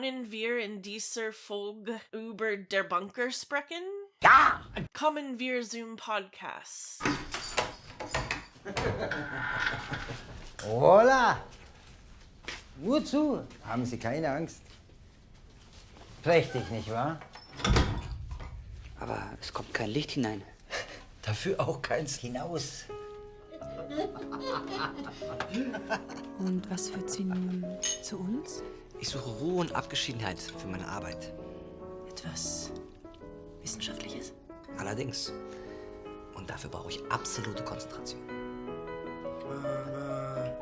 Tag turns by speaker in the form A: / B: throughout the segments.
A: können wir in dieser Folge über der Bunker sprechen?
B: Ja!
A: Kommen wir zum Podcast.
B: Hola! Wozu? Haben Sie keine Angst. Prächtig, nicht wahr?
C: Aber es kommt kein Licht hinein.
B: Dafür auch keins hinaus.
D: Und was führt Sie nun zu uns?
C: Ich suche Ruhe und Abgeschiedenheit für meine Arbeit.
D: Etwas Wissenschaftliches?
C: Allerdings. Und dafür brauche ich absolute Konzentration.
E: Mama,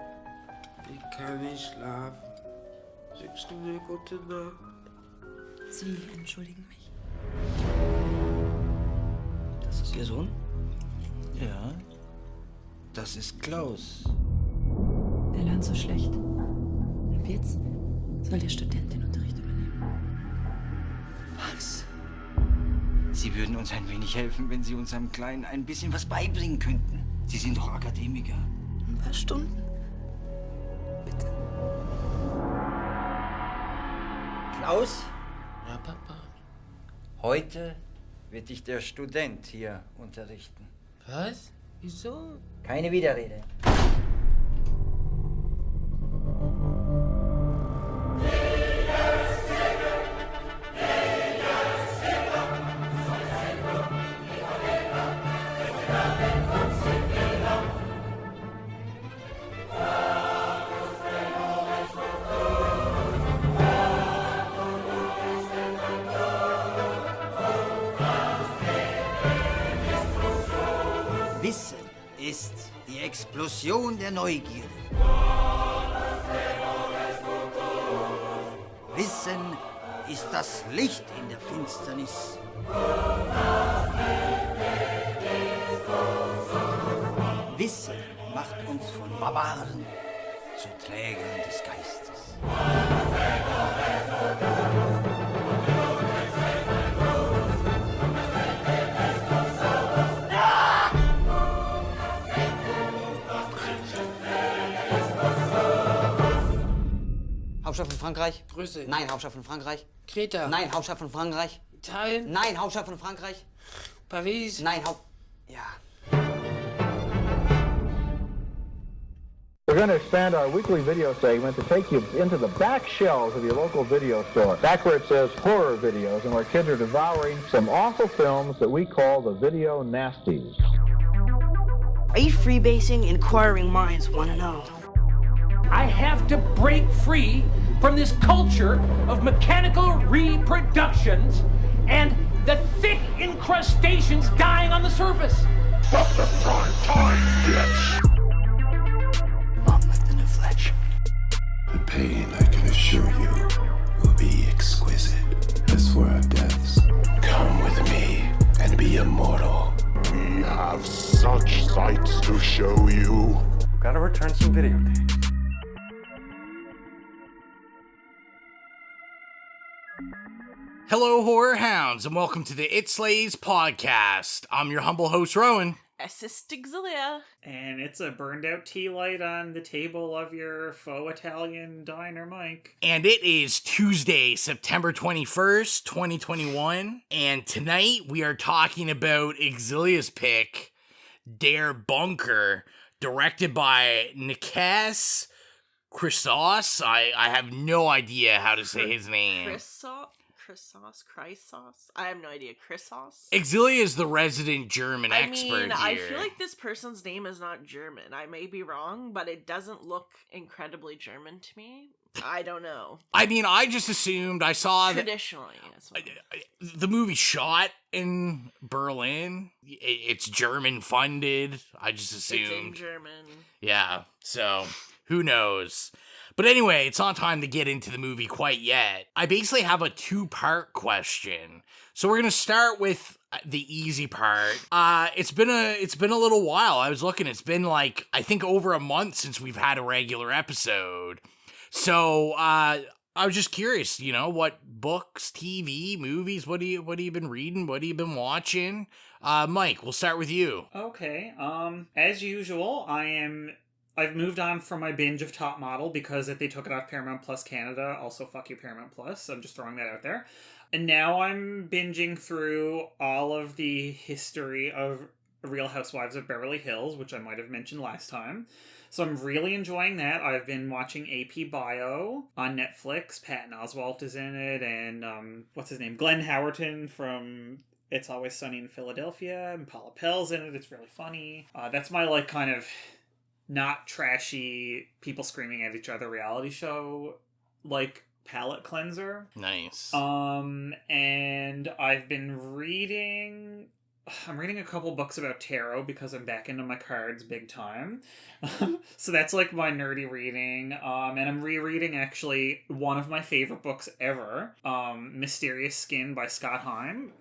E: ich kann nicht schlafen. Schickst du mir gute Nacht?
D: Sie entschuldigen mich.
C: Das ist Ihr Sohn?
B: Ja, das ist Klaus.
D: Er lernt so schlecht. Und jetzt soll der Student den Unterricht übernehmen.
B: Was? Sie würden uns ein wenig helfen, wenn Sie unserem Kleinen ein bisschen was beibringen könnten. Sie sind doch Akademiker.
D: Ein paar Stunden.
C: Bitte.
B: Klaus,
E: Ja, Papa.
B: heute wird dich der Student hier unterrichten.
E: Was? Wieso?
B: Keine Widerrede. Wissen ist die Explosion der Neugierde. Wissen ist das Licht in der Finsternis. Wissen macht uns von Barbaren zu Trägern des Geistes.
C: Hauptstadt von Frankreich?
E: Brüssel.
C: Nein, Hauptstadt von Frankreich.
E: Kreta.
C: Nein, Hauptstadt von Frankreich.
E: Italien.
C: Nein, Hauptstadt von Frankreich.
E: Paris.
C: Nein, Ja.
F: We're going to expand our weekly video segment to take you into the back shelves of your local video store, back where it says horror videos and where kids are devouring some awful films that we call the video nasties.
G: Are you freebasing? Inquiring minds want to know.
H: I have to break free from this culture of mechanical reproductions and the thick incrustations dying on the surface.
I: But the prime time gets.
G: Mom with the new fletch.
I: The pain, I can assure you, will be exquisite. As for our deaths, come with me and be immortal. We have such sights to show you.
J: Gotta return some videotapes.
K: Hello, horror hounds, and welcome to the It Slays podcast. I'm your humble host, Rowan.
A: Es ist Xylia.
L: And it's a burned out tea light on the table of your faux Italian diner, Mike.
K: And it is Tuesday, September 21st, 2021. And tonight we are talking about Xylia's pick, Der Bunker, directed by Nikas Chrysos. I have no idea how to say his name.
A: Chrysos? I have no idea. Chrysos?
K: Xylia is the resident German expert here.
A: I feel like this person's name is not German. I may be wrong, but it doesn't look incredibly German to me. I don't know.
K: I mean, I just assumed I saw
A: traditionally.
K: The movie shot in Berlin. It's German funded. I just assumed.
A: It's in German.
K: Yeah, so who knows? But anyway, it's not time to get into the movie quite yet. I basically have a two-part question. So we're gonna start with the easy part. It's been a little while. I was looking. It's been like I think over a month since we've had a regular episode. So I was just curious. You know, what books, TV, movies? What have you been reading? What have you been watching? Mike, we'll start with you.
L: Okay. As usual, I am I've moved on from my binge of Top Model because they took it off Paramount Plus Canada. Also, fuck you, Paramount Plus. I'm just throwing that out there. And now I'm binging through all of the history of Real Housewives of Beverly Hills, which I might have mentioned last time. So I'm really enjoying that. I've been watching AP Bio on Netflix. Patton Oswalt is in it, and what's his name? Glenn Howerton from It's Always Sunny in Philadelphia, and Paula Pell's in it. It's really funny. That's my, like, kind of not trashy, people screaming at each other reality show, like, palate cleanser.
K: Nice.
L: And I've been reading... I'm reading a couple books about tarot because I'm back into my cards big time. So that's like my nerdy reading. And I'm rereading actually one of my favorite books ever, Mysterious Skin by Scott Heim,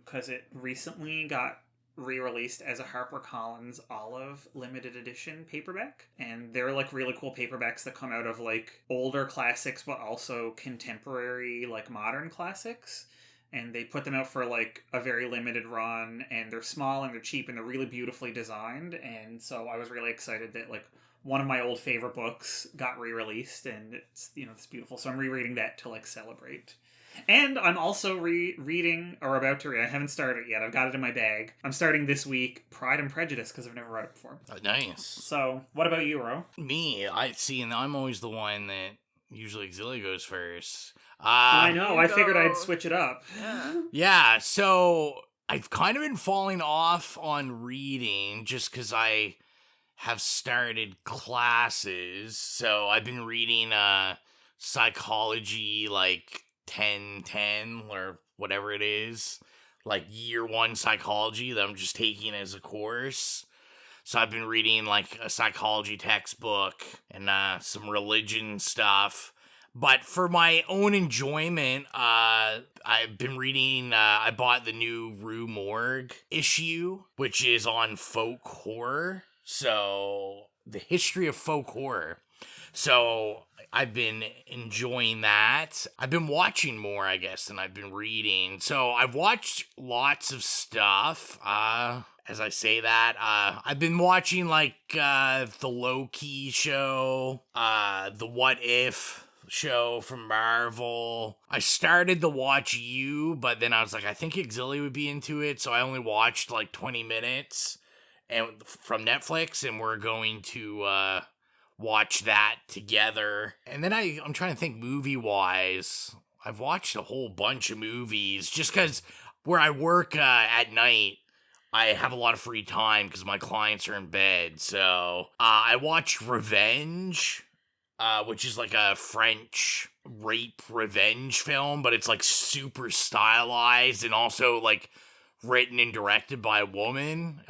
L: because it recently got re-released as a HarperCollins Olive limited edition paperback, and they're like really cool paperbacks that come out of like older classics but also contemporary, like modern classics, and they put them out for like a very limited run, and they're small and they're cheap and they're really beautifully designed. And so I was really excited that like one of my old favorite books got re-released, and it's, you know, it's beautiful, so I'm rereading that to like celebrate. And I'm also reading, or about to read, I haven't started it yet, I've got it in my bag. I'm starting this week Pride and Prejudice, because I've never read it before.
K: Oh, nice.
L: So, what about you, Ro?
K: Me, I see, and I'm always the one that usually Xylia goes first.
L: I know, I figured I'd switch it up.
K: Yeah, so I've kind of been falling off on reading just because I have started classes. So I've been reading psychology, like 1010 or whatever it is, like year 1 psychology that I'm just taking as a course. So I've been reading like a psychology textbook and some religion stuff. But for my own enjoyment, I've been reading, I bought the new Rue Morgue issue, which is on folk horror. So the history of folk horror. So I've been enjoying that. I've been watching more, I guess, than I've been reading. So I've watched lots of stuff. As I say that, I've been watching like the Loki show, the What If show from Marvel. I started to watch You, but then I was like, I think Xylia would be into it, so I only watched like 20 minutes and from Netflix, and we're going to watch that together. And then I'm trying to think movie-wise. I've watched a whole bunch of movies just because where I work at night, I have a lot of free time because my clients are in bed. So I watched Revenge, which is like a French rape revenge film, but it's like super stylized and also like written and directed by a woman.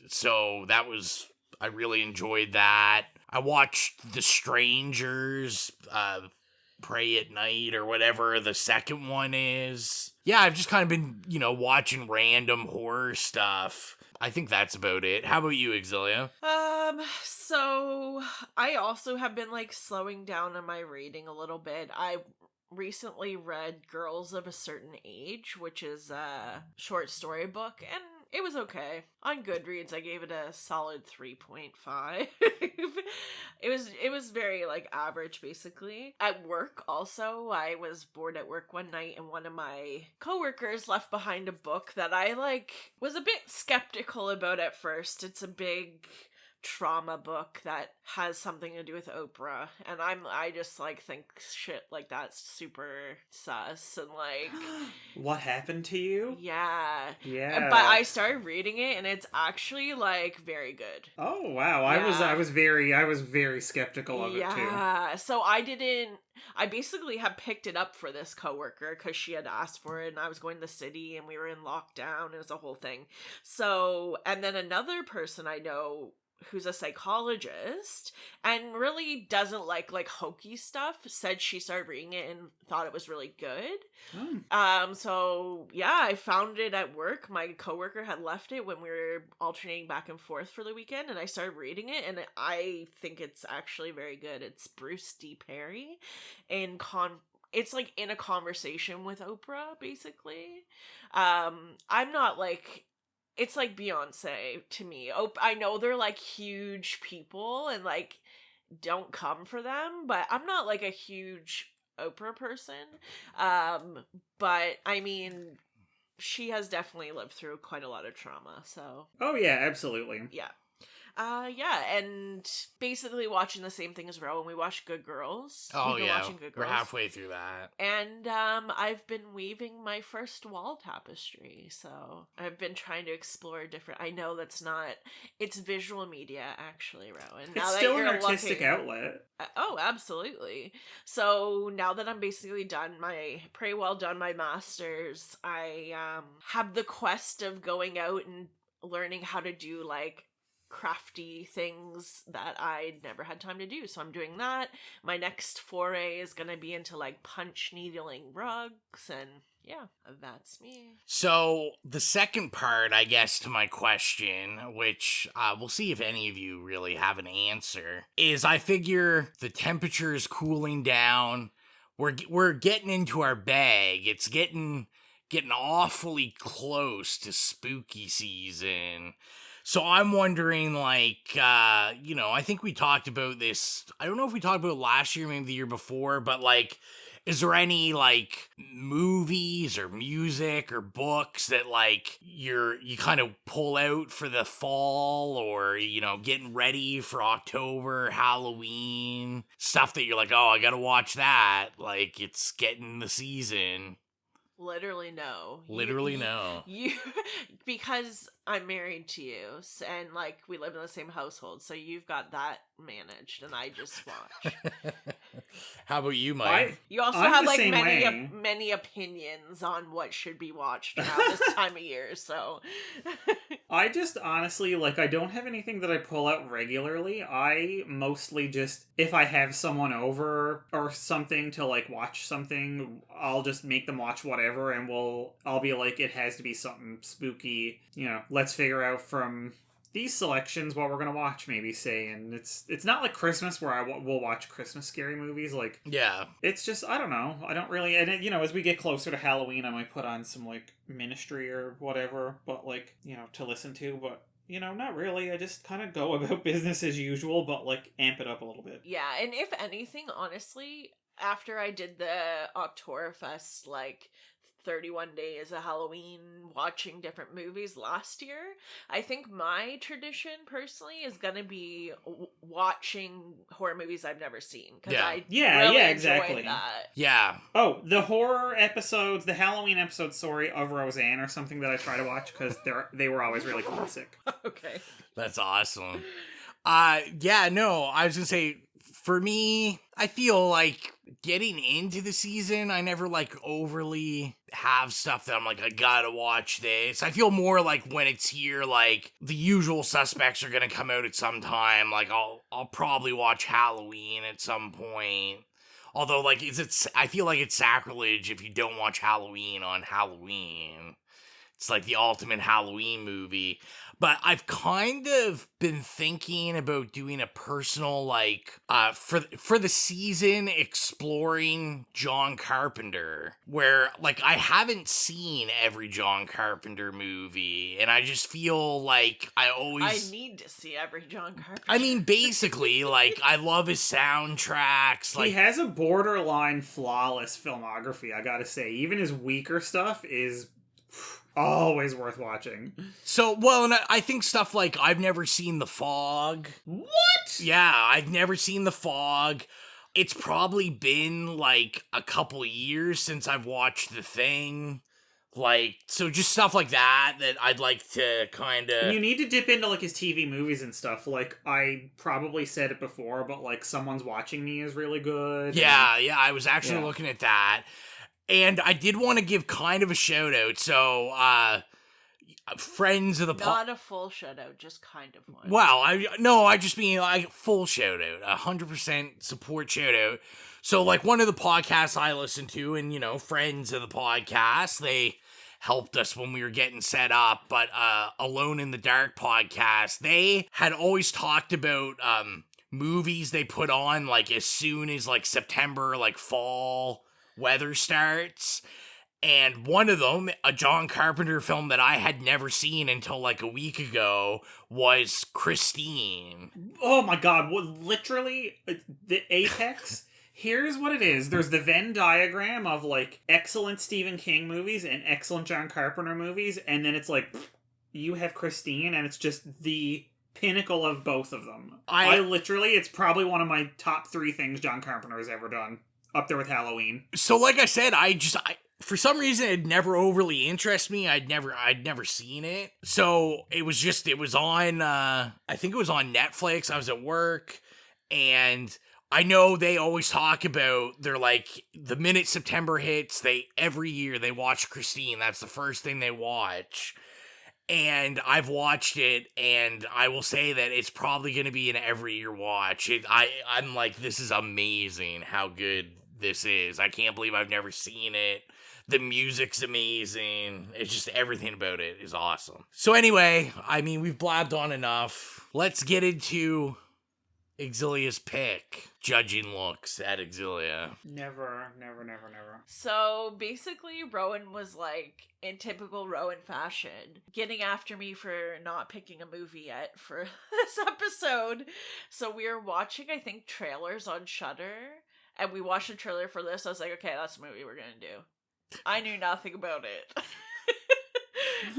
K: So that was, I really enjoyed that. I watched The Strangers, Pray at Night, or whatever the second one is. Yeah, I've just kind of been, watching random horror stuff. I think that's about it. How about you, Xylia?
A: So I also have been like slowing down on my reading a little bit. I recently read Girls of a Certain Age, which is a short story book, and it was okay. On Goodreads, I gave it a solid 3.5. It was very, like, average, basically. At work, also, I was bored at work one night, and one of my coworkers left behind a book that I, like, was a bit skeptical about at first. It's a big trauma book that has something to do with Oprah, and I just like think shit like that's super sus, and like
L: what happened to you?
A: Yeah.
L: But
A: I started reading it, and it's actually like very good.
L: Oh wow.
A: Yeah.
L: I was very skeptical of it too.
A: Yeah. So I basically had picked it up for this coworker because she had asked for it, and I was going to the city and we were in lockdown. It was a whole thing. So, and then another person I know who's a psychologist and really doesn't like hokey stuff said she started reading it and thought it was really good. So yeah, I found it at work. My coworker had left it when we were alternating back and forth for the weekend, and I started reading it, and I think it's actually very good. It's Bruce D. Perry it's like in a conversation with Oprah, basically. I'm not like it's like Beyonce to me. I know they're like huge people and like don't come for them, but I'm not like a huge Oprah person. But I mean, she has definitely lived through quite a lot of trauma, so.
L: Oh yeah, absolutely.
A: Yeah. Yeah, and basically watching the same thing as Rowan. We watched Good Girls.
K: Oh,
A: We've been
K: yeah.
A: watching Good Girls.
K: We're halfway through that.
A: And I've been weaving my first wall tapestry, so I've been trying to explore different. I know that's not. It's visual media, actually, Rowan.
L: It's still an artistic outlet.
A: Oh, absolutely. So now that I'm basically done pretty well done my master's, I have the quest of going out and learning how to do like crafty things that I never had time to do. So I'm doing that. My next foray is going to be into like punch needling rugs, and yeah, that's me.
K: So the second part, I guess, to my question, which we'll see if any of you really have an answer, is I figure the temperature is cooling down. We're getting into our bag. It's getting awfully close to spooky season. So I'm wondering, like, I think we talked about this. I don't know if we talked about it last year, maybe the year before, but, like, is there any, like, movies or music or books that, like, you kind of pull out for the fall or, getting ready for October, Halloween, stuff that you're like, oh, I gotta watch that. Like, it's getting the season.
A: Literally no.
K: No.
A: You because I'm married to you, and like we live in the same household, so you've got that managed, and I just watch.
K: How about you, Mike?
A: You also have like many opinions on what should be watched around this time of year, so.
L: I just honestly, like, I don't have anything that I pull out regularly. I mostly just, if I have someone over or something to, like, watch something, I'll just make them watch whatever, and I'll be like, it has to be something spooky, let's figure out from these selections what we're gonna watch, maybe say. And it's not like Christmas where we'll watch Christmas scary movies. Like, yeah, it's just, I don't know, I don't really, and as we get closer to Halloween, I might put on some like Ministry or whatever, but like, to listen to, but not really. I just kind of go about business as usual, but like amp it up a little bit.
A: Yeah, and if anything, honestly, after I did the Oktoberfest, like 31 days of Halloween watching different movies last year, I think my tradition personally is gonna be watching horror movies I've never seen, because I really
L: exactly
A: enjoy that.
K: Yeah.
L: Oh, the horror episodes, the Halloween episodes, of Roseanne or something that I try to watch, because they were always really classic.
A: Okay.
K: That's awesome. I was gonna say, for me, I feel like getting into the season, I never like overly have stuff that I'm like, I gotta watch this. I feel more like when it's here, like the usual suspects are gonna come out at some time. Like I'll probably watch Halloween at some point. Although, like, I feel like it's sacrilege if you don't watch Halloween on Halloween. It's like the ultimate Halloween movie. But I've kind of been thinking about doing a personal, like, for the season, exploring John Carpenter, where, like, I haven't seen every John Carpenter movie, and I just feel like I
A: need to see every John Carpenter.
K: I mean, basically, like, I love his soundtracks. Like,
L: he has a borderline flawless filmography, I gotta say. Even his weaker stuff is always worth watching.
K: So, well, and I think stuff like I've never seen The Fog.
L: What?
K: Yeah, I've never seen The Fog. It's probably been like a couple years since I've watched The Thing. Like, so just stuff like that I'd like to kind of...
L: You need to dip into, like, his TV movies and stuff. Like, I probably said it before, but, like, Someone's Watching Me is really good.
K: Yeah, I was actually looking at that. And I did want to give kind of a shout out. So, friends of the
A: not a full shout out, just kind of one.
K: Well, I just mean like full shout out, 100% support shout out. So, like, one of the podcasts I listen to, and friends of the podcast, they helped us when we were getting set up. But Alone in the Dark podcast, they had always talked about movies they put on like as soon as like September, like fall weather starts. And one of them, a John Carpenter film that I had never seen until like a week ago, was Christine.
L: Oh my god, literally, the apex? Here's what it is. There's the Venn diagram of, like, excellent Stephen King movies and excellent John Carpenter movies, and then it's like, you have Christine, and it's just the pinnacle of both of them. I literally, it's probably one of my top 3 things John Carpenter has ever done. Up there with Halloween.
K: So like I said, I for some reason it never overly interested me. I'd never seen it. So it was on I think it was on Netflix. I was at work, and I know they always talk about, they're like, the minute September hits, every year they watch Christine. That's the first thing they watch. And I've watched it, and I will say that it's probably going to be an every year watch. I'm like, this is amazing how good this is. I can't believe I've never seen it. The music's amazing. It's just, everything about it is awesome. So anyway, I mean, we've blabbed on enough. Let's get into Xylia's pick. Judging looks at Xylia.
L: Never.
A: So basically, Rowan was like, in typical Rowan fashion, getting after me for not picking a movie yet for this episode. So we were watching, I think, trailers on Shudder, and we watched a trailer for this. I was like, okay, that's the movie we're gonna do. I knew nothing about it.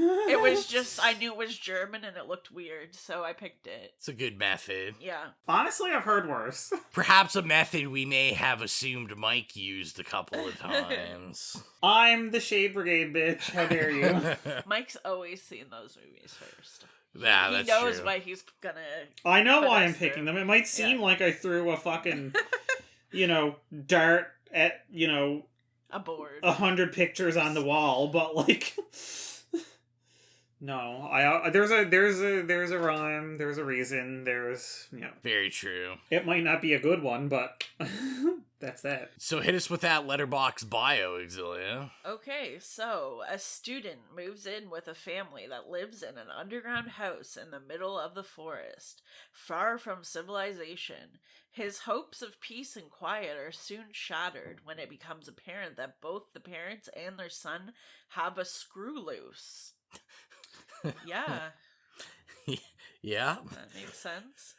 A: It was just, I knew it was German and it looked weird, so I picked it.
K: It's a good method.
A: Yeah.
L: Honestly, I've heard worse.
K: Perhaps a method we may have assumed Mike used a couple of times.
L: I'm the Shade Brigade, bitch. How dare you?
A: Mike's always seen those movies first.
K: Yeah,
A: he knows true. Why he's gonna...
L: I know why I'm picking them. It might seem like I threw a fucking, dart at,
A: a board.
L: 100 pictures on the wall, but like... No, there's a rhyme, there's a reason,
K: Very true.
L: It might not be a good one, but that's that.
K: So hit us with that letterbox bio, Xylia.
A: Okay, so a student moves in with a family that lives in an underground house in the middle of the forest, far from civilization. His hopes of peace and quiet are soon shattered when it becomes apparent that both the parents and their son have a screw loose. Yeah.
K: Yeah.
A: That makes sense.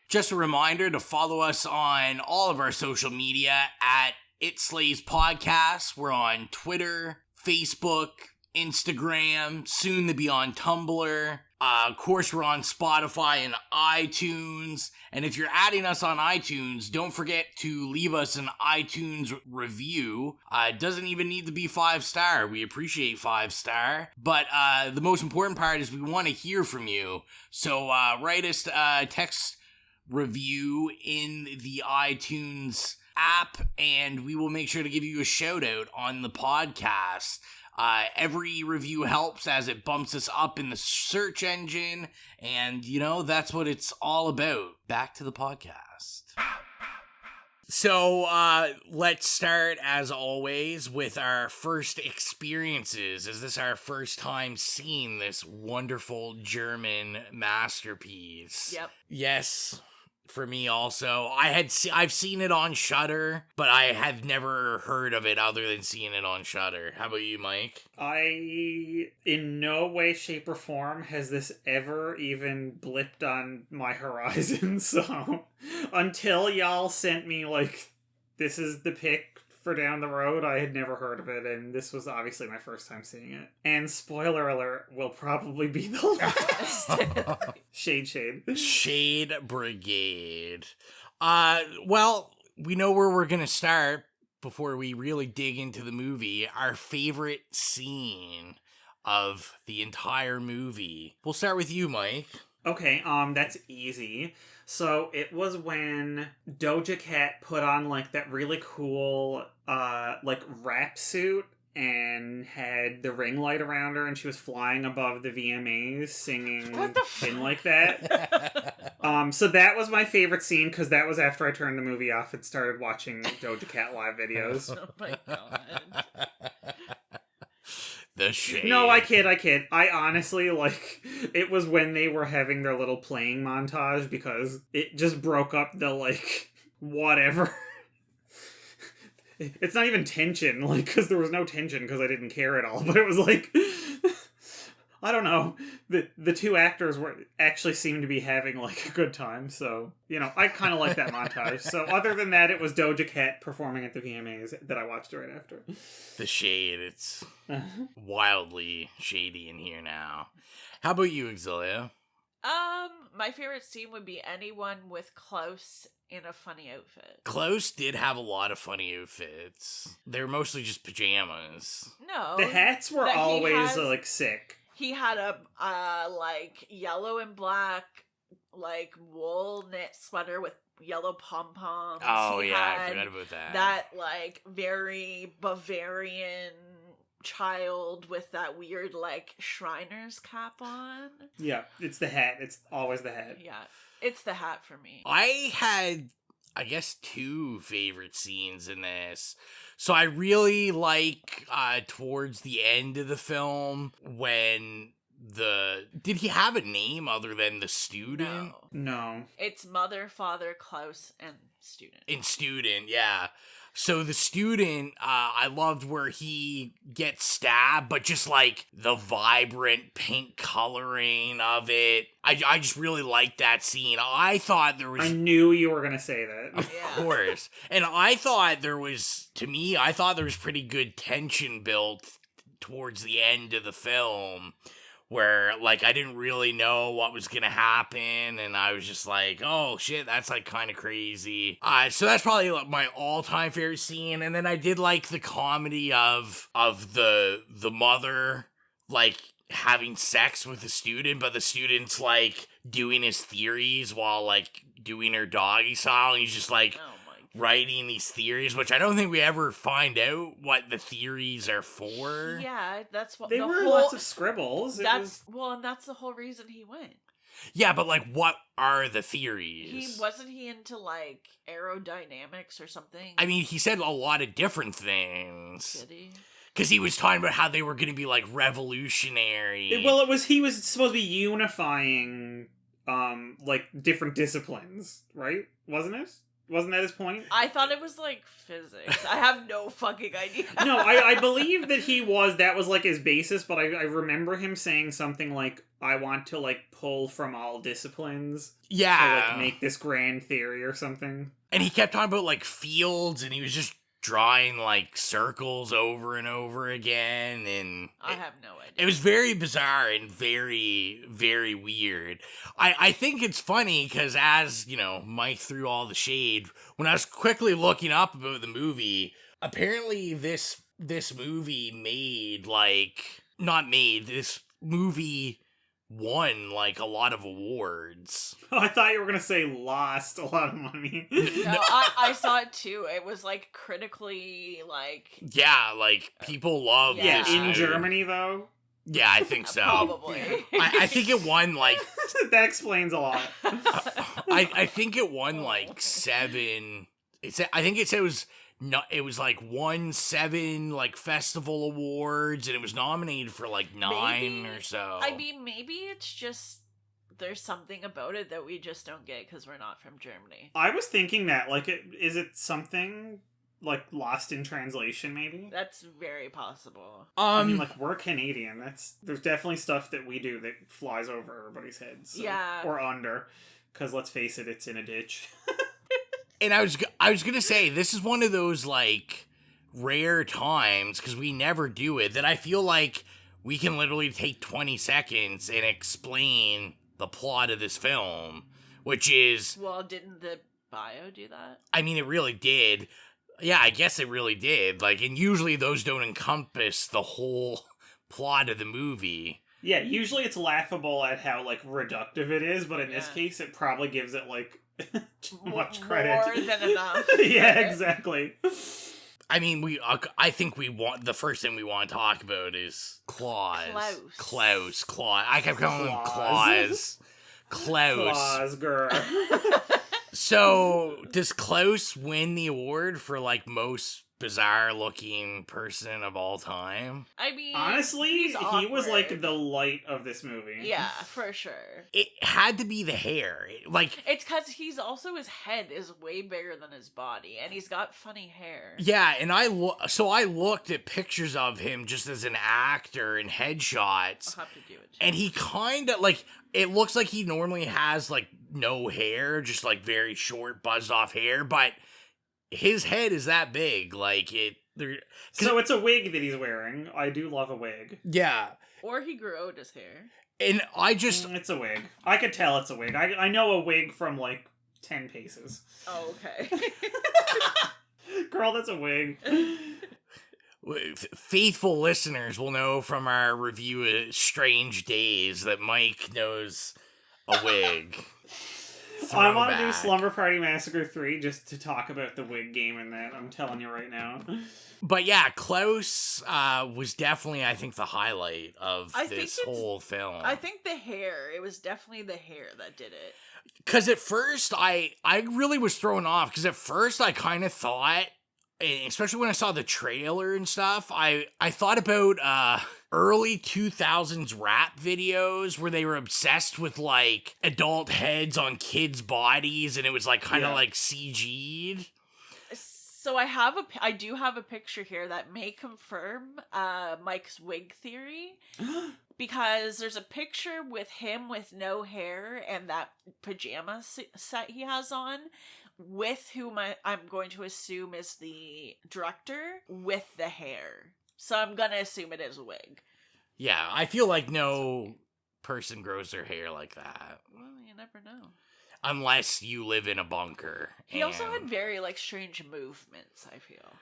K: Just a reminder to follow us on all of our social media at It Slays Podcast. We're on Twitter, Facebook, Instagram, soon to be on Tumblr. Of course, we're on Spotify and iTunes. And if you're adding us on iTunes, don't forget to leave us an iTunes review. It doesn't even need to be 5-star. We appreciate 5-star. But the most important part is we want to hear from you. So write us a text review in the iTunes app, and we will make sure to give you a shout out on the podcast. Every review helps as it bumps us up in the search engine, and, that's what it's all about. Back to the podcast. So, let's start, as always, with our first experiences. Is this our first time seeing this wonderful German masterpiece?
A: Yep.
K: Yes. For me also. I've seen it on Shudder, but I have never heard of it other than seeing it on Shudder. How about you, Mike?
L: In no way, shape, or form has this ever even blipped on my horizon, so until y'all sent me, this is the pick for down the road, I had never heard of it, and this was obviously my first time seeing it. And spoiler alert, will probably be the last. Shade.
K: Shade Brigade. Well, we know where we're gonna start before we really dig into the movie. Our favorite scene of the entire movie. We'll start with you, Mike.
L: Okay, that's easy. So it was when Doja Cat put on that really cool rap suit and had the ring light around her, and she was flying above the VMAs singing Pin Like That. So that was my favorite scene, because that was after I turned the movie off and started watching Doja Cat live videos.
A: Oh my god.
K: The shade.
L: No, I kid. I honestly, it was when they were having their little playing montage, because it just broke up the, whatever. it's not even tension, like, because there was no tension because I didn't care at all, but it was like, I don't know, the two actors actually seemed to be having, like, a good time, so, you know, I kind of like that montage. So other than that, it was Doja Cat performing at the VMAs that I watched right after.
K: The shade, it's wildly shady in here now. How about you, Xylia?
A: My favorite scene would be anyone with Klaus in a funny outfit.
K: Klaus did have a lot of funny outfits. They were mostly just pajamas.
A: No.
L: The hats were always, like, sick.
A: He had a, like, yellow and black, like, wool knit sweater with yellow pom-poms.
K: Oh,
A: he
K: yeah,
A: had
K: I forgot about that.
A: That, like, very Bavarian child with that weird, like, Shriner's cap on.
L: Yeah, it's the hat. It's always the hat.
A: Yeah, it's the hat for me.
K: I had, I guess, two favorite scenes in this. So I really like towards the end of the film when did he have a name other than the student?
L: No.
A: It's mother, father, Klaus, and student.
K: And student, yeah. So the student, I loved where he gets stabbed, but just like the vibrant pink coloring of it. I just really liked that scene. I thought there was...
L: I knew you were going to say that.
K: Of course. And I thought there was, to me, I thought there was pretty good tension built towards the end of the film, where, like, I didn't really know what was gonna happen, and I was just like, oh, shit, that's, like, kind of crazy. So that's probably, like, my all-time favorite scene, and then I did like the comedy of the mother, like, having sex with the student, but the student's, like, doing his theories while, like, doing her doggy style, and he's just, like... writing these theories, which I don't think we ever find out what the theories are for.
A: Yeah, that's what
L: they were. Lots of scribbles.
A: And that's the whole reason he went.
K: Yeah, but like, what are the theories?
A: He into like aerodynamics or something?
K: I mean, he said a lot of different things.
A: Did he?
K: Because he was talking about how they were going to be like revolutionary.
L: He was supposed to be unifying, like different disciplines, right? Wasn't it? Wasn't that his point?
A: I thought it was like physics. I have no fucking idea.
L: No, I believe that that was like his basis, but I remember him saying something like, I want to like pull from all disciplines.
K: Yeah.
L: To like make this grand theory or something.
K: And he kept talking about like fields, and he was just drawing like circles over and over again, and
A: I have no idea.
K: It was very bizarre and very, very weird. I think it's funny because, as you know, Mike threw all the shade, when I was quickly looking up about the movie, apparently this movie this movie won like a lot of awards.
L: Oh, I thought you were gonna say lost a lot of money.
A: No, I saw it too. It was like critically like...
K: Yeah, like people love this
L: in
K: movie.
L: Germany though?
K: Yeah, I think so.
A: Probably.
K: I think it won like...
L: That explains a lot.
K: I think it won like 7... I think it said it was like won 7 like festival awards, and it was nominated for like 9 or so.
A: I mean, maybe it's just there's something about it that we just don't get because we're not from Germany.
L: I was thinking that, like, is it something like lost in translation? Maybe
A: that's very possible.
L: I mean, like, we're Canadian. There's definitely stuff that we do that flies over everybody's heads. So,
A: yeah,
L: or under, because let's face it, it's in a ditch.
K: And I was gonna say, this is one of those like rare times, because we never do it, that I feel like we can literally take 20 seconds and explain the plot of this film, which is...
A: Well, didn't the bio do that?
K: I mean, it really did. Yeah, I guess it really did. Like, and usually those don't encompass the whole plot of the movie.
L: Yeah, usually it's laughable at how, like, reductive it is, but in this case, it probably gives it, like, too much credit.
A: More than enough.
L: Yeah, exactly.
K: I mean, I think the first thing we want to talk about is Claus. Klaus. I kept calling him Claus.
L: Claus, girl.
K: So, does Klaus win the award for, like, most bizarre looking person of all time.
A: I mean,
L: honestly,
A: he's
L: he was like
A: awkward.
L: the light of this movie.
A: Yeah, for sure.
K: It had to be the hair. Like,
A: it's because he's also, his head is way bigger than his body, and he's got funny hair.
K: yeah, and I looked at pictures of him just as an actor and headshots.
A: I'll have to do it.
K: And he kind of, like, it looks like he normally has, like, no hair, just, like, very short, buzzed off hair, but his head is that big, like,
L: So it's a wig that he's wearing. I do love a wig.
K: Yeah.
A: Or he grew out his hair.
K: And I just...
L: It's a wig. I could tell it's a wig. I know a wig from, like, 10 paces.
A: Oh, okay.
L: Girl, that's a wig.
K: Faithful listeners will know from our review of Strange Days that Mike knows a wig.
L: I want to do Slumber Party Massacre 3 just to talk about the wig game in that. I'm telling you right now.
K: But yeah, Klaus was definitely, I think, the highlight of this whole film.
A: I think the hair. It was definitely the hair that did it.
K: Because at first, I really was thrown off. Because at first, I kind of thought, especially when I saw the trailer and stuff, I thought about early 2000s rap videos where they were obsessed with, like, adult heads on kids' bodies, and it was, like, kind of like CG'd.
A: So I do have a picture here that may confirm Mike's wig theory. Because there's a picture with him with no hair and that pajama set he has on, with whom I'm going to assume is the director, with the hair. So I'm going to assume it is a wig.
K: Yeah, I feel like no person grows their hair like that.
A: Well, you never know.
K: Unless you live in a bunker.
A: He also had very, like, strange movements, I feel.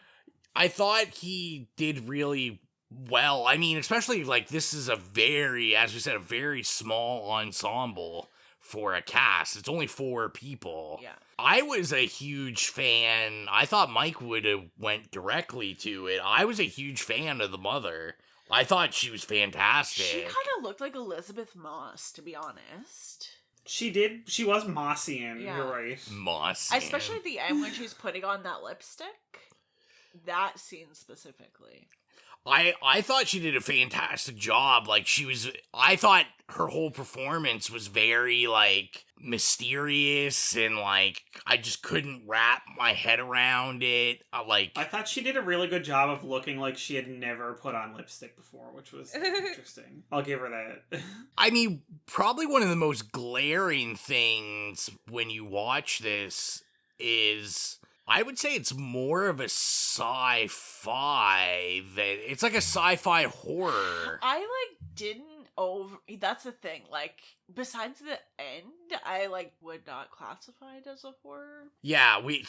K: I thought he did really well. I mean, especially, like, this is a very, as we said, a very small ensemble for a cast. It's only 4 people.
A: Yeah.
K: I was a huge fan. I thought Mike would have went directly to it. I was a huge fan of the mother. I thought she was fantastic.
A: She kind of looked like Elizabeth Moss, to be honest.
L: She did. She was Mossian.
A: Yeah.
L: You're right.
K: Mossian.
A: Especially at the end when she's putting on that lipstick. That scene specifically.
K: I thought she did a fantastic job. Like, I thought her whole performance was very, like, mysterious, and, like, I just couldn't wrap my head around it. I
L: thought she did a really good job of looking like she had never put on lipstick before, which was interesting. I'll give her that.
K: I mean, probably one of the most glaring things when you watch this is, I would say it's more of a sci-fi than, it's like a sci-fi horror.
A: I, like, that's the thing, like, besides the end, I, like, would not classify it as a horror.
K: Yeah, we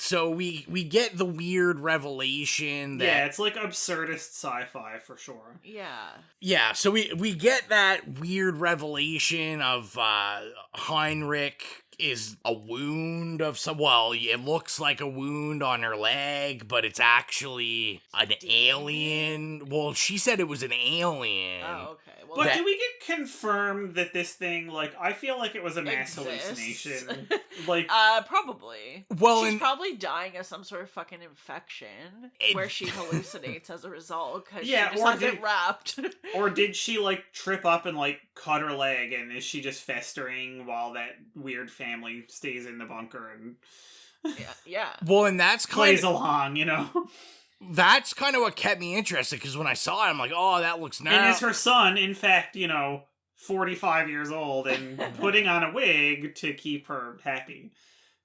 K: get the weird revelation that...
L: Yeah, it's like absurdist sci-fi for sure.
A: Yeah.
K: Yeah, so we get that weird revelation of Heinrich is a wound of some... Well, it looks like a wound on her leg, but it's actually an alien. Well, she said it was an alien.
A: Oh, okay. Well,
L: but do we get confirmed that this thing, like, I feel like it was a mass
A: exists.
L: hallucination. Like,
A: probably.
K: Well,
A: she's probably dying of some sort of fucking infection where she hallucinates as a result because she just has it wrapped.
L: Or did she, like, trip up and, like, cut her leg, and is she just festering while that weird family stays in the bunker and
A: yeah.
K: Well, and that's kind
L: plays along, you know.
K: That's kind of what kept me interested, because when I saw it, I'm like, oh, that looks nice.
L: And is her son, in fact, 45 years old and putting on a wig to keep her happy?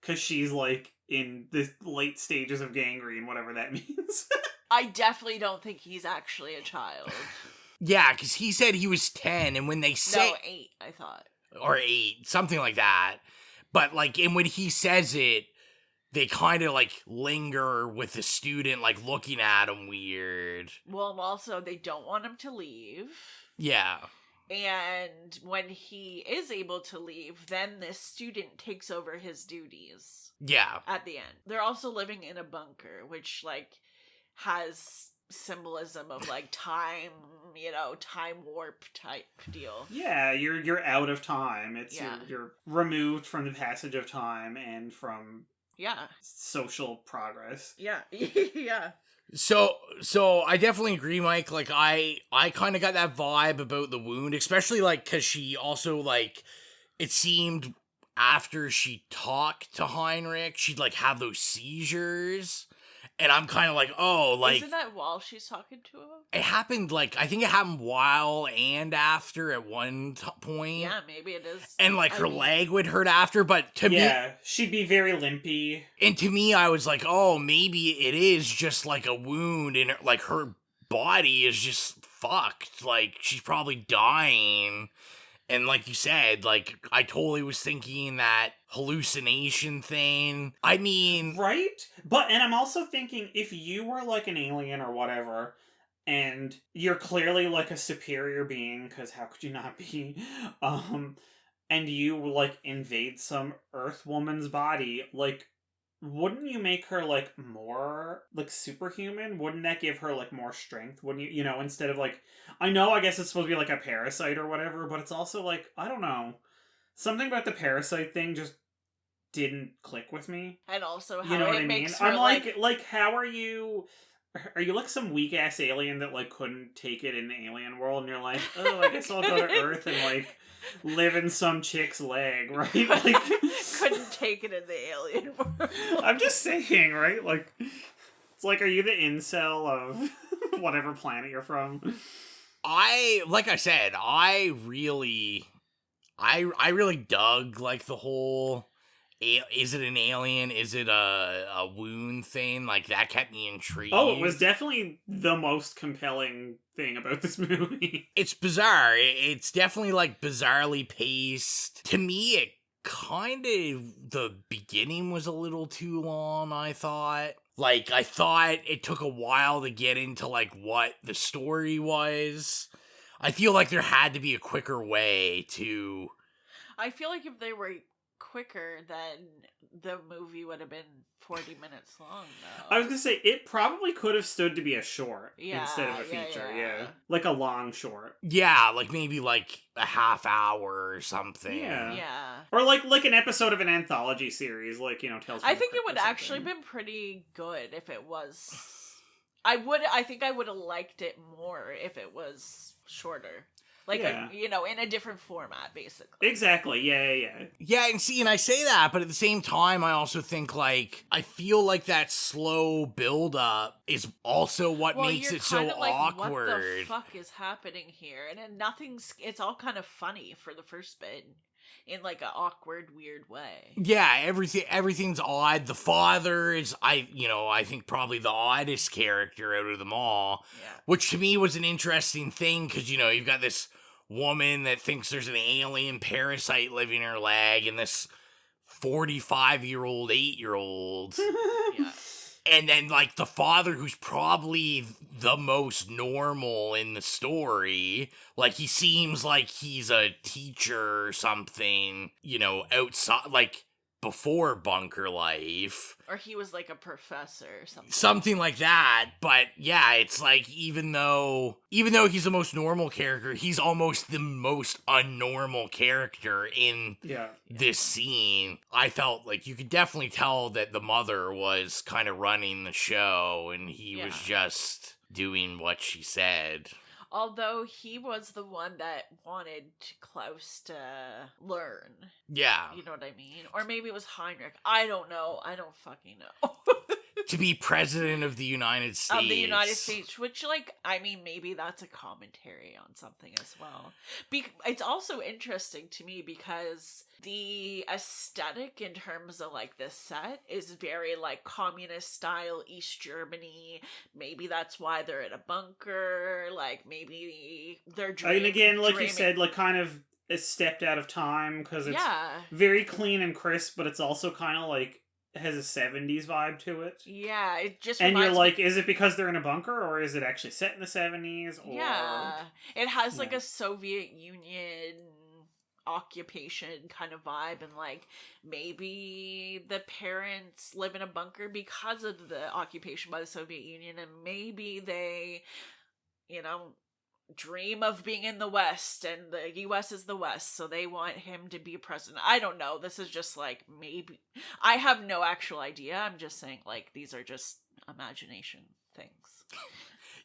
L: Because she's, like, in the late stages of gangrene, whatever that means.
A: I definitely don't think he's actually a child.
K: Yeah, because he said he was 10, and when they say...
A: No, 8, I thought.
K: Or 8, something like that. But, like, and when he says it, they kind of, like, linger with the student, like, looking at him weird.
A: Well, also, they don't want him to leave.
K: Yeah.
A: And when he is able to leave, then this student takes over his duties.
K: Yeah.
A: At the end. They're also living in a bunker, which, like, has symbolism of, like, time, time warp type deal.
L: Yeah, you're out of time. It's you're removed from the passage of time and from
A: Yeah.
L: social progress.
A: Yeah. Yeah.
K: So I definitely agree, Mike. Like, I kind of got that vibe about the wound, especially, like, because she also, like, it seemed after she talked to Heinrich, she'd, like, have those seizures. And I'm kind of like, oh, like...
A: Isn't that while she's talking to him?
K: It happened, like, I think it happened while and after at one point.
A: Yeah, maybe it is.
K: And, like, her leg would hurt after, but to me...
L: Yeah, she'd be very limpy.
K: And to me, I was like, oh, maybe it is just, like, a wound, and, like, her body is just fucked. Like, she's probably dying. And like you said, like, I totally was thinking that hallucination thing. I mean...
L: Right? And I'm also thinking, if you were, like, an alien or whatever, and you're clearly, like, a superior being, because how could you not be? And you, like, invade some Earth woman's body, like, wouldn't you make her, like, more, like, superhuman? Wouldn't that give her, like, more strength? Wouldn't you, instead of, like, I guess it's supposed to be, like, a parasite or whatever, but it's also, like, I don't know. Something about the parasite thing just didn't click with me.
A: And also how
L: you know what
A: it
L: I
A: makes
L: mean?
A: her,
L: like, how are you... Are you like some weak ass alien that like couldn't take it in the alien world, and you're like, oh, I guess I'll go to Earth and like live in some chick's leg, right? Like,
A: couldn't take it in the alien world.
L: I'm just saying, right? Like, it's like, are you the incel of whatever planet you're from?
K: Like I said, I really dug like the whole. Is it an alien? Is it a wound thing? Like, that kept me intrigued.
L: Oh, it was definitely the most compelling thing about this movie.
K: It's bizarre. It's definitely, like, bizarrely paced. To me, it kind of... The beginning was a little too long, I thought. Like, I thought it took a while to get into, like, what the story was. I feel like there had to be a quicker way to...
A: I feel like if they were quicker, then the movie would have been 40 minutes long, though.
L: I was gonna say, it probably could have stood to be a short instead of a feature, yeah. Like a long short.
K: Yeah, like maybe like a half hour or something.
A: Yeah.
L: Or like an episode of an anthology series, like, Tales from
A: I
L: the
A: think it
L: Crypt
A: would
L: or
A: actually
L: something.
A: been pretty good if it was... I think I would have liked it more if it was shorter. Like, in a different format, basically.
L: Exactly, yeah.
K: Yeah, and I say that, but at the same time, I also think, like, I feel like that slow build-up is also what makes it so
A: like,
K: awkward.
A: What the fuck is happening here? And then it's all kind of funny for the first bit, in, like, an awkward, weird way.
K: Yeah, everything's odd. The father is, I think probably the oddest character out of them all.
A: Yeah.
K: Which to me was an interesting thing, because, you've got this woman that thinks there's an alien parasite living in her leg, and this 45-year-old 8-year-old.
A: Yeah.
K: And then, like, the father, who's probably the most normal in the story, like, he seems like he's a teacher or something, outside, like, before bunker life.
A: Or he was, like, a professor or something.
K: Something like that, but, yeah, it's like, even though he's the most normal character, he's almost the most unnormal character in this scene. I felt like you could definitely tell that the mother was kind of running the show, and he was just doing what she said.
A: Although he was the one that wanted Klaus to learn.
K: Yeah.
A: You know what I mean? Or maybe it was Heinrich. I don't know. I don't fucking know.
K: To be president of the United States.
A: Of the United States, which, like, I mean, maybe that's a commentary on something as well. It's also interesting to me because the aesthetic in terms of, like, this set is very, like, communist style East Germany. Maybe that's why they're in a bunker. Like, maybe they're
L: And again, like you said, like, kind of it's stepped out of time because it's very clean and crisp, but it's also kind of, like, has a 70s vibe to it.
A: Yeah, it just
L: and you're like,
A: me...
L: is it because they're in a bunker, or is it actually set in the 70s? Or...
A: Yeah, it has like a Soviet Union occupation kind of vibe, and like maybe the parents live in a bunker because of the occupation by the Soviet Union, and maybe they, dream of being in the West, and the US is the West, so they want him to be president. I don't know. This is just like, maybe. I have no actual idea. I'm just saying, like, these are just imagination things.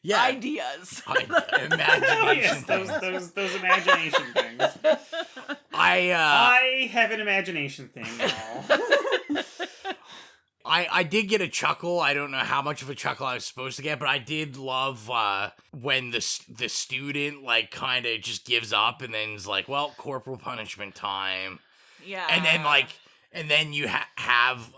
K: Yeah.
A: Ideas.
K: Imagination.
L: Yes, those imagination things. I have an imagination thing now.
K: I did get a chuckle. I don't know how much of a chuckle I was supposed to get, but I did love when the student, like, kind of just gives up and then is like, well, corporal punishment time.
A: Yeah.
K: And then you have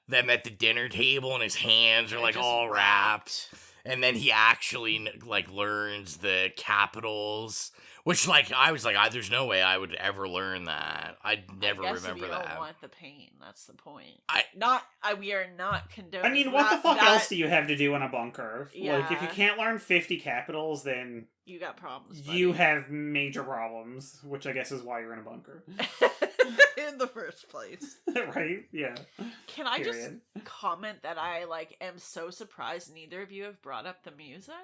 K: them at the dinner table and his hands are, like, all wrapped. And then he actually, like, learns the capitals, which, like, I was like, there's no way I would ever learn that. I'd never remember
A: if you
K: that.
A: don't want the pain, that's the point. We are not condoning.
L: I mean, what the fuck else do you have to do in a bunker?
A: Yeah.
L: Like, if you can't learn 50 capitals, then
A: you got problems. Buddy.
L: You have major problems, which I guess is why you're in a bunker.
A: In the first place.
L: Right? Yeah.
A: Can I just comment that I, like, am so surprised neither of you have brought up the music?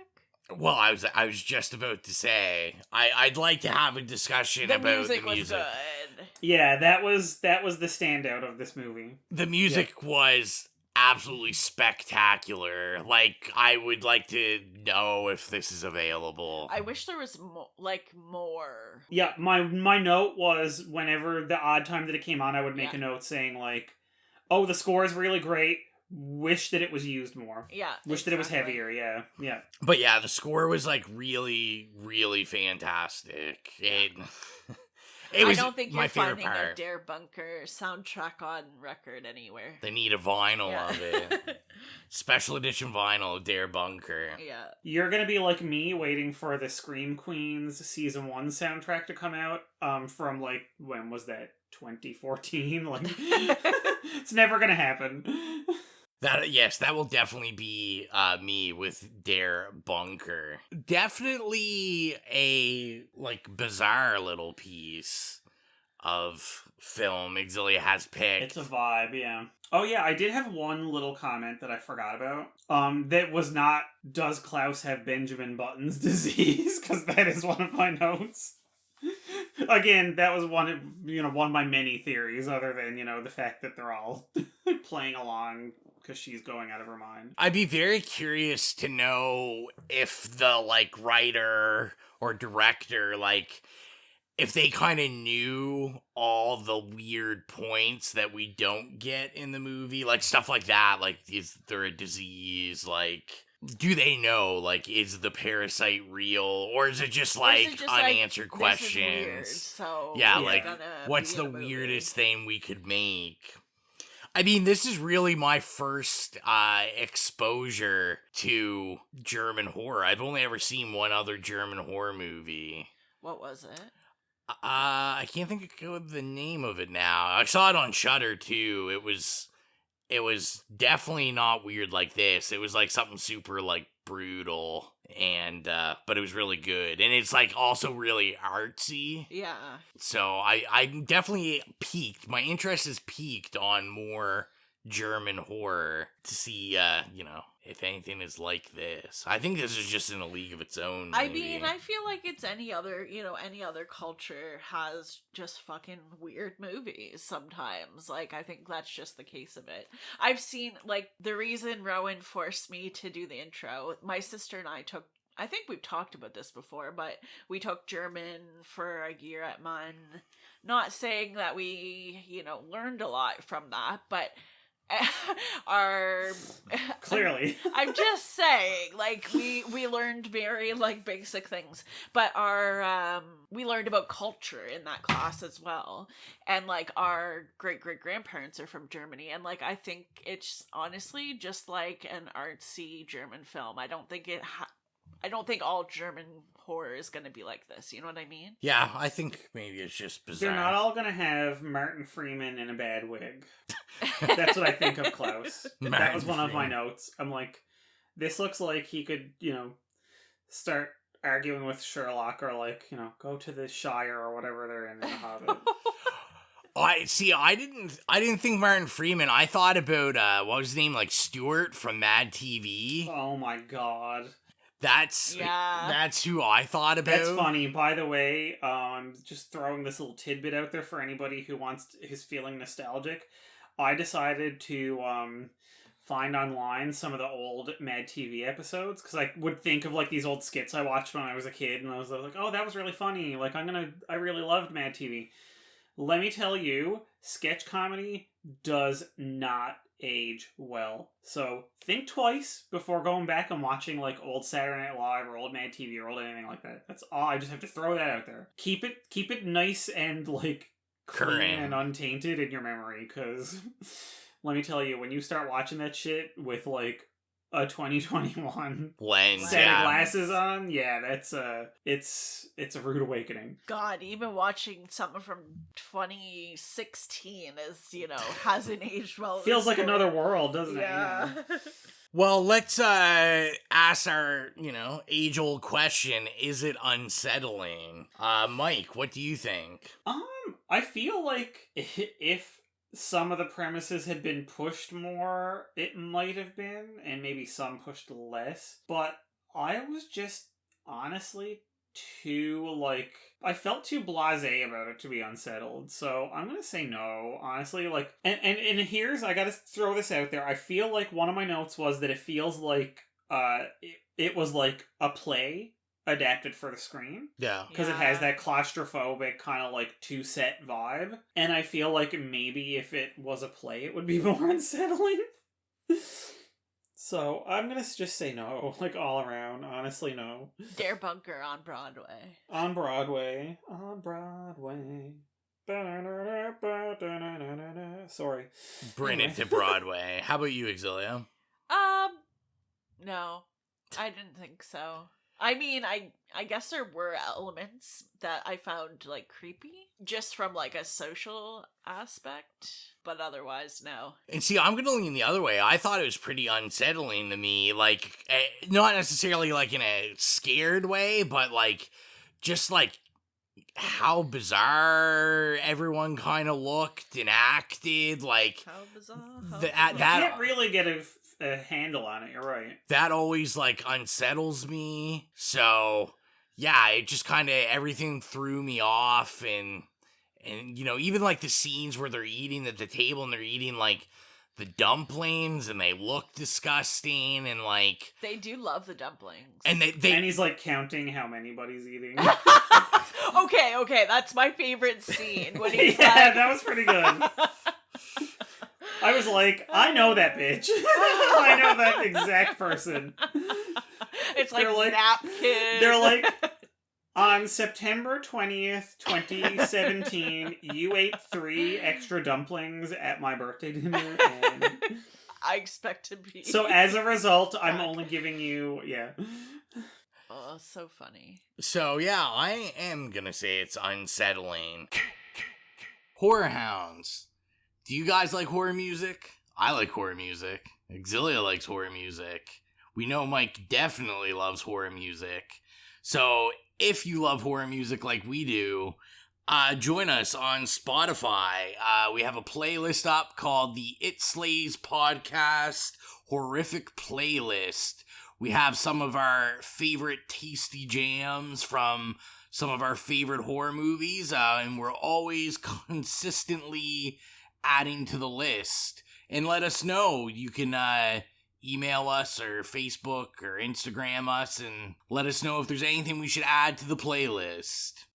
K: Well, I was just about to say I'd like to have a discussion about the music.
A: Was good.
L: Yeah, that was the standout of this movie.
K: The music was absolutely spectacular. Like, I would like to know if this is available.
A: I wish there was more.
L: Yeah, my note was, whenever the odd time that it came on, I would make a note saying, like, oh, the score is really great. Wish that it was used more.
A: Yeah.
L: Wish that it was heavier, yeah.
K: But yeah, the score was, like, really, really fantastic. It was
A: I don't think you're
K: my favorite
A: finding
K: part.
A: a Dare Bunker soundtrack on record anywhere.
K: They need a vinyl of it. Special edition vinyl, Dare Bunker.
A: Yeah.
L: You're gonna be like me, waiting for the Scream Queens Season 1 soundtrack to come out, from, like, when was that? 2014? Like, it's never gonna happen.
K: That will definitely be me with Dare Bunker. Definitely a, like, bizarre little piece of film Xylia has picked.
L: It's a vibe, yeah. Oh yeah, I did have one little comment that I forgot about. That was not, does Klaus have Benjamin Button's disease? Because that is one of my notes. Again, that was one of my many theories, other than, the fact that they're all playing along because she's going out of her mind.
K: I'd be very curious to know if the, like, writer or director, like, if they kind of knew all the weird points that we don't get in the movie, like, stuff like that, like, is there a disease, like, do they know, like, is the parasite real, or is it just, like, unanswered questions?
A: This is weird, so
K: yeah, like, what's the weirdest thing we could make? I mean, this is really my first exposure to German horror. I've only ever seen one other German horror movie.
A: What was it?
K: I can't think of the name of it now. I saw it on Shudder too. It was definitely not weird like this. It was like something super, like, brutal, and but it was really good, and it's, like, also really artsy.
A: Yeah.
K: So I definitely peaked. My interest is peaked on more German horror to see, if anything is like this. I think this is just in a league of its own.
A: I mean, I feel like it's any other culture has just fucking weird movies sometimes. Like, I think that's just the case of it. I've seen, like, the reason Rowan forced me to do the intro, my sister and I think we've talked about this before, but we took German for a year at MUN. Not saying that we, learned a lot from that, but
L: clearly
A: I'm just saying, like, we learned very, like, basic things, but we learned about culture in that class as well, and, like, our great grandparents are from Germany, and, like, I think it's honestly just like an artsy German film. I don't think all German horror is going to be like this. You know what I mean?
K: Yeah, I think maybe it's just bizarre.
L: They're not all going to have Martin Freeman in a bad wig. That's what I think of Klaus. That was one of my notes. I'm like, this looks like he could, start arguing with Sherlock, or, like, go to the Shire or whatever they're in The Hobbit.
K: I didn't think Martin Freeman. I thought about what was his name, like, Stuart from Mad TV.
L: Oh my god.
K: That's who I thought about.
L: That's funny. By the way, I'm just throwing this little tidbit out there for anybody who's feeling nostalgic. I decided to find online some of the old Mad TV episodes, because I would think of like these old skits I watched when I was a kid, and I was like, oh, that was really funny. Like I really loved Mad TV. Let me tell you, sketch comedy does not age well. So think twice before going back and watching like old Saturday Night Live or old Mad TV or old anything like that. That's all. I just have to throw that out there. Keep it nice and like clean and untainted in your memory, because let me tell you, when you start watching that shit with like a 2021
K: lens,
L: set of glasses on, that's it's a rude awakening.
A: God, even watching something from 2016 is, hasn't aged well.
L: Feels like another world, doesn't it?
A: Yeah.
K: Well, let's ask our, age-old question, is it unsettling? Mike, what do you think?
L: I feel like if some of the premises had been pushed more, it might have been, and maybe some pushed less. But I was just honestly I felt too blasé about it to be unsettled. So I'm gonna say no, honestly. Like, and here's, I gotta throw this out there. I feel like one of my notes was that it feels like it was like a play adapted for the screen.
K: Yeah.
L: Because it has that claustrophobic kind of like two-set vibe. And I feel like maybe if it was a play, it would be more unsettling. So I'm going to just say no. Like all around. Honestly, no.
A: Dare Bunker on Broadway.
L: On Broadway. On Broadway. Sorry.
K: Bring it to Broadway. How about you, Xylia?
A: No. I didn't think so. I mean, I guess there were elements that I found, like, creepy, just from, like, a social aspect, but otherwise, no.
K: And see, I'm gonna lean the other way. I thought it was pretty unsettling to me, like, not necessarily, like, in a scared way, but, like, just, like, how bizarre everyone kind of looked and acted, like...
A: How bizarre?
L: You can't really get a handle on it, you're right.
K: That always, like, unsettles me. So, yeah, it just kind of, everything threw me off, and even, like, the scenes where they're eating at the table, and they're eating, like, the dumplings, and they look disgusting, and, like...
A: They do love the dumplings.
K: And
L: and he's, like, counting how many he's eating.
A: Okay, that's my favorite scene. When he's
L: that was pretty good. I was like, I know that bitch. I know that exact person.
A: It's like napkin.
L: They're like, on September 20th, 2017, you ate 3 extra dumplings at my birthday dinner. And...
A: I expect to be.
L: So as a result, I'm only giving you,
A: Oh, so funny.
K: So, yeah, I am gonna say it's unsettling. Horror hounds. Do you guys like horror music? I like horror music. Xylia likes horror music. We know Mike definitely loves horror music. So, if you love horror music like we do, join us on Spotify. We have a playlist up called the It Slays Podcast Horrific Playlist. We have some of our favorite tasty jams from some of our favorite horror movies, and we're always consistently adding to the list. And let us know. You can email us or Facebook or Instagram us and let us know if there's anything we should add to the playlist.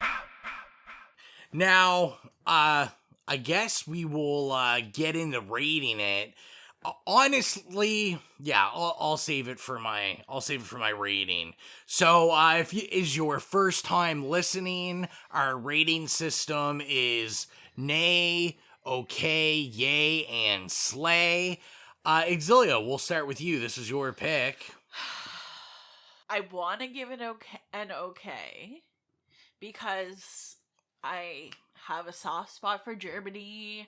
K: Now, I guess we will get into rating it. Honestly, yeah, I'll save it for my rating. So, if it is your first time listening, our rating system is nay, okay, yay, and slay. Xylia, we'll start with you. This is your pick.
A: I want to give it an okay because I have a soft spot for Germany.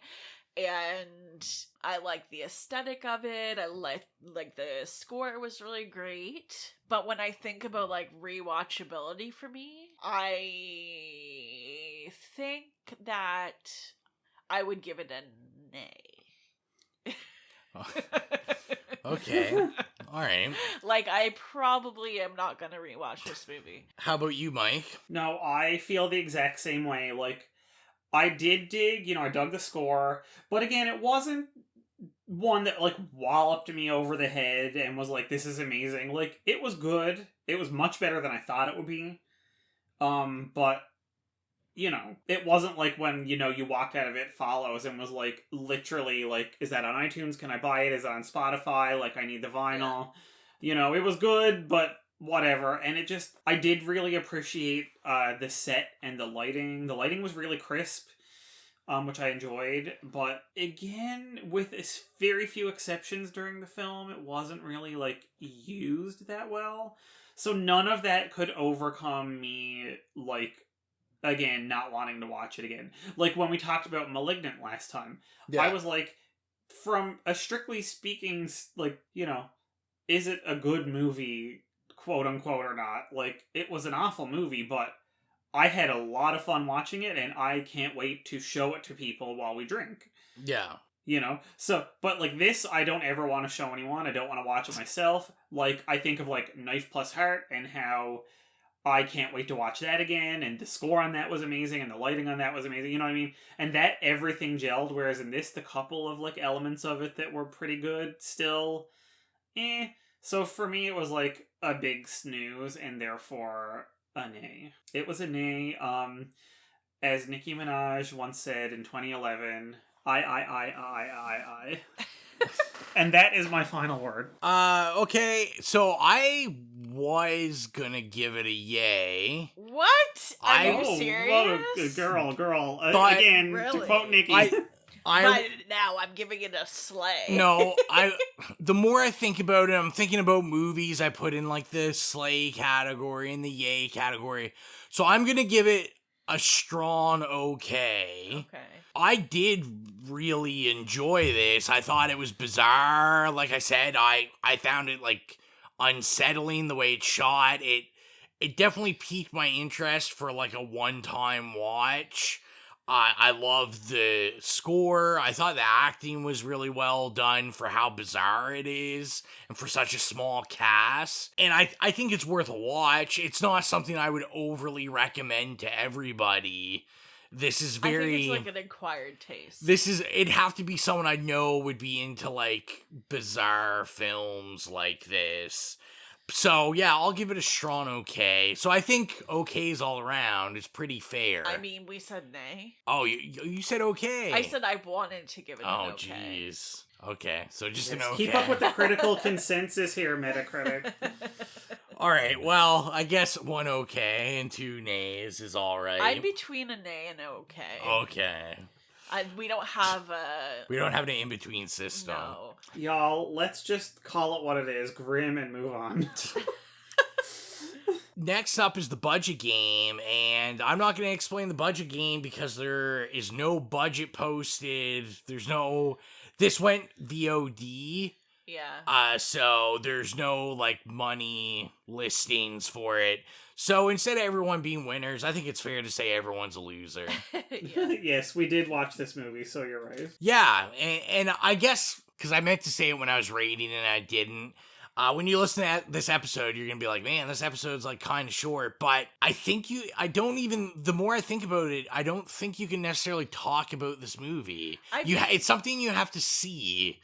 A: And I like the aesthetic of it. I like the score was really great. But when I think about like rewatchability for me, I think that I would give it a nay.
K: Okay. All right.
A: Like, I probably am not gonna rewatch this movie.
K: How about you, Mike?
L: No, I feel the exact same way. Like, I did dig, I dug the score, but again, it wasn't one that, like, walloped me over the head and was like, this is amazing. Like, it was good. It was much better than I thought it would be. But, it wasn't like when, you walked out of It Follows and was like, literally, like, is that on iTunes? Can I buy it? Is it on Spotify? Like, I need the vinyl. Yeah. It was good, but whatever. And it just, I did really appreciate the set and the lighting. The lighting was really crisp, which I enjoyed. But again, with very few exceptions during the film, it wasn't really, like, used that well. So none of that could overcome me, like, again, not wanting to watch it again. Like, when we talked about Malignant last time, I was like, from a strictly speaking, like, is it a good movie, quote unquote, or not? Like, it was an awful movie, but I had a lot of fun watching it, and I can't wait to show it to people while we drink.
K: Yeah.
L: So, but, like, this, I don't ever want to show anyone. I don't want to watch it myself. Like, I think of, like, Knife Plus Heart and how I can't wait to watch that again, and the score on that was amazing, and the lighting on that was amazing, you know what I mean? And that everything gelled, whereas in this, the couple of, like, elements of it that were pretty good still, So for me, it was, like, a big snooze, and therefore a nay. It was a nay. As Nicki Minaj once said in 2011, I. And that is my final word.
K: Okay, so I was gonna give it a yay.
A: What? Are you serious?
L: Whoa, girl.
K: But
L: again,
A: really?
L: to quote Nicki.
A: But now I'm giving it a slay.
K: No, the more I think about it, I'm thinking about movies I put in, like, the slay category and the yay category. So I'm gonna give it a strong okay.
A: Okay.
K: I did really enjoy this. I thought it was bizarre. Like I said, I found it, like, unsettling the way it's shot. It definitely piqued my interest for, like, a one-time watch. I loved the score. I thought the acting was really well done for how bizarre it is and for such a small cast. And I think it's worth a watch. It's not something I would overly recommend to everybody. This is very...
A: I think it's like an acquired taste.
K: It'd have to be someone I know would be into, like, bizarre films like this. So, yeah, I'll give it a strong okay. So I think okays all around is pretty fair.
A: I mean, we said nay.
K: Oh, you said okay.
A: I said I wanted to give it an okay.
K: Oh, jeez. Okay, so just an okay.
L: Keep up with the critical consensus here, Metacritic.
K: All right, well, I guess one okay and two nays is all right.
A: I'm between a nay and an okay.
K: Okay.
A: We don't have
K: an in-between system.
A: No.
L: Y'all, let's just call it what it is, grim, and move on.
K: Next up is the budget game, and I'm not going to explain the budget game because there is no budget posted. This went VOD.
A: Yeah.
K: So there's no, like, money listings for it. So instead of everyone being winners, I think it's fair to say everyone's a loser.
L: Yes, we did watch this movie, so you're right.
K: Yeah, and I guess, because I meant to say it when I was rating and I didn't, when you listen to this episode, you're going to be like, man, this episode's, like, kind of short. But the more I think about it, I don't think you can necessarily talk about this movie. It's something you have to see.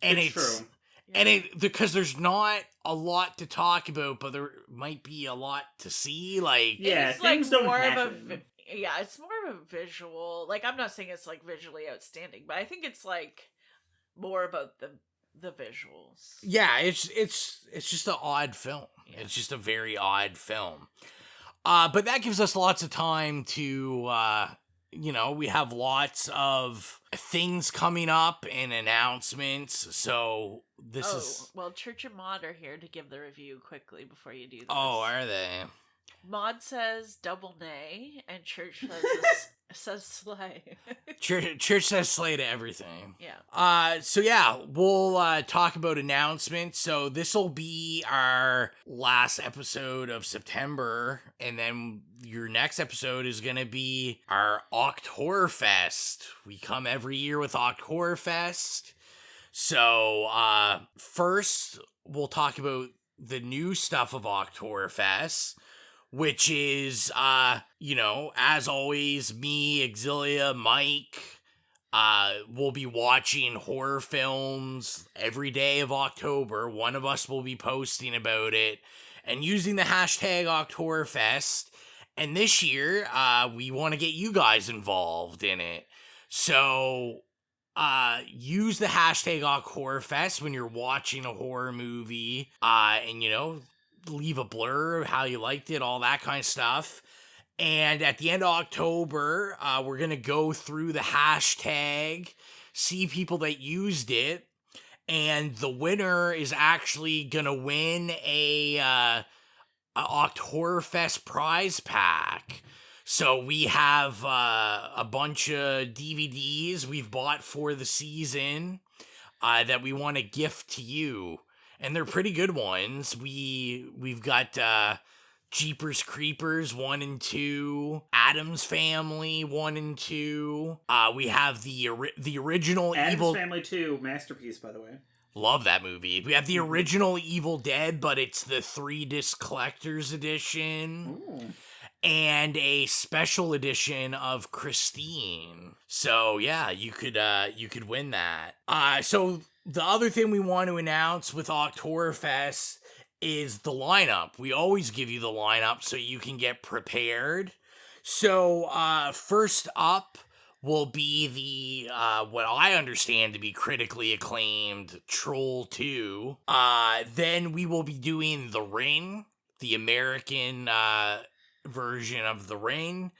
K: And it's true. And because there's not a lot to talk about, but there might be a lot to see. Like,
L: yeah,
A: it's
L: things
A: like
L: don't happen.
A: it's more of a visual. Like, I'm not saying it's, like, visually outstanding, but I think it's, like, more about the visuals.
K: Yeah, it's just an odd film. Yeah. It's just a very odd film. But that gives us lots of time to we have lots of things coming up and announcements. So
A: well, Church and Maud are here to give the review quickly before you do this.
K: Oh, are they?
A: Maud says double nay, and Church says slay.
K: Church says slay to everything.
A: Yeah.
K: So yeah, we'll talk about announcements. So this will be our last episode of September, and then your next episode is gonna be our Octoberfest. We come every year with Octoberfest. So, first, we'll talk about the new stuff of Oktoberfest, which is, as always, me, Xylia, Mike, we'll be watching horror films every day of October. One of us will be posting about it and using the hashtag Oktoberfest. And this year, we want to get you guys involved in it. So, use the hashtag Oktoberfest when you're watching a horror movie, and, leave a blurb, how you liked it, all that kind of stuff. And at the end of October, we're going to go through the hashtag, see people that used it, and the winner is actually going to win a Oktoberfest prize pack. So we have a bunch of DVDs we've bought for the season that we want to gift to you. And they're pretty good ones. We've got Jeepers Creepers 1 and 2, Addams Family 1 and 2. We have the original
L: Addams Family 2, masterpiece, by the way.
K: Love that movie. We have the original Evil Dead, but it's the 3-disc collector's edition.
L: Ooh.
K: And a special edition of Christine. So yeah, you could win that. So the other thing we want to announce with Oktoberfest is the lineup. We always give you the lineup so you can get prepared. So first up will be the what I understand to be critically acclaimed Troll 2. Then we will be doing The Ring, the American version of The Ring.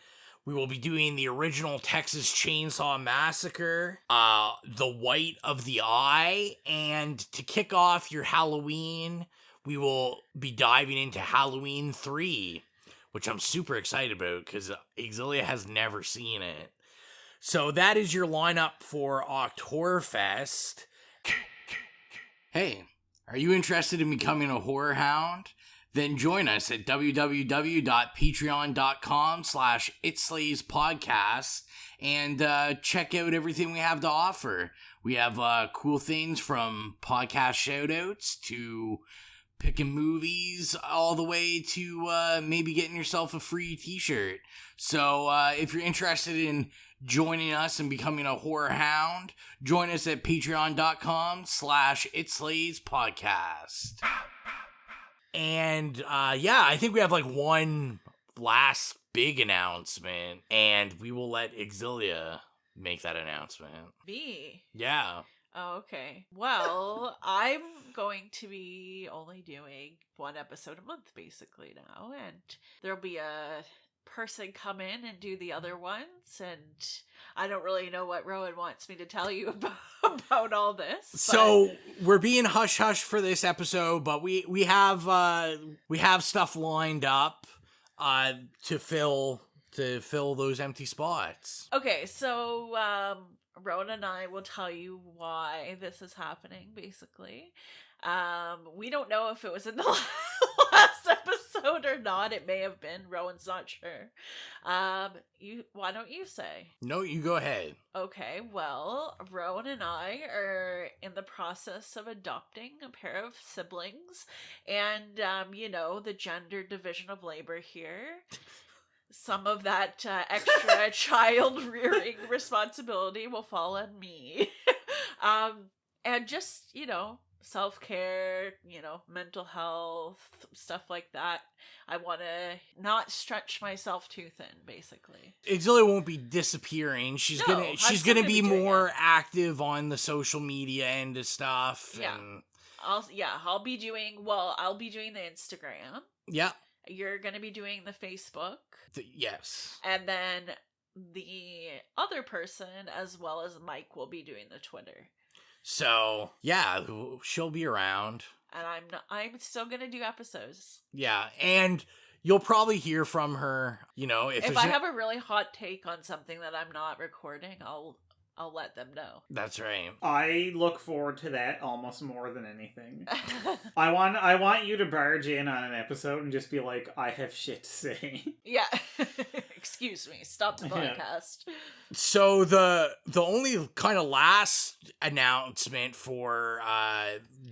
K: We will be doing the original Texas Chainsaw Massacre, The White of the Eye, and to kick off your Halloween, we will be diving into Halloween 3, which I'm super excited about because Xylia has never seen it. So that is your lineup for Oktoberfest. Hey, are you interested in becoming a horror hound? Then join us at www.patreon.com/itslayspodcast and check out everything we have to offer. We have cool things from podcast shoutouts to picking movies all the way to maybe getting yourself a free t-shirt. So if you're interested in joining us and becoming a horror hound, join us at patreon.com/itslayspodcast. And I think we have like one last big announcement, and we will let Xylia make that announcement.
A: Me?
K: Yeah.
A: Oh, okay. Well, I'm going to be only doing one episode a month basically now, and there'll be a person come in and do the other ones, and I don't really know what Rowan wants me to tell you about all this.
K: So we're being hush hush for this episode, but we have stuff lined up to fill those empty spots.
A: Okay, so Rowan and I will tell you why this is happening, basically. We don't know if it was in the last episode or not. It may have been. Rowan's not sure. Why don't you say?
K: No, you go ahead.
A: Okay, well, Rowan and I are in the process of adopting a pair of siblings, and the gender division of labor here. Some of that extra child rearing responsibility will fall on me. And just, self-care, mental health, stuff like that. I want to not stretch myself too thin, basically.
K: Xylia won't be disappearing. She's gonna be more active on the social media end of stuff.
A: Yeah.
K: And
A: I'll be doing the Instagram.
K: Yeah.
A: You're gonna be doing the Facebook.
K: Yes.
A: And then the other person, as well as Mike, will be doing the Twitter.
K: So, yeah, she'll be around.
A: And I'm still gonna do episodes.
K: Yeah, and you'll probably hear from her,
A: if I have a really hot take on something that I'm not recording, I'll let them know.
K: That's right.
L: I look forward to that almost more than anything. I want you to barge in on an episode and just be like, I have shit to say.
A: Yeah. excuse me, stop the podcast.
K: So the only kind of last announcement for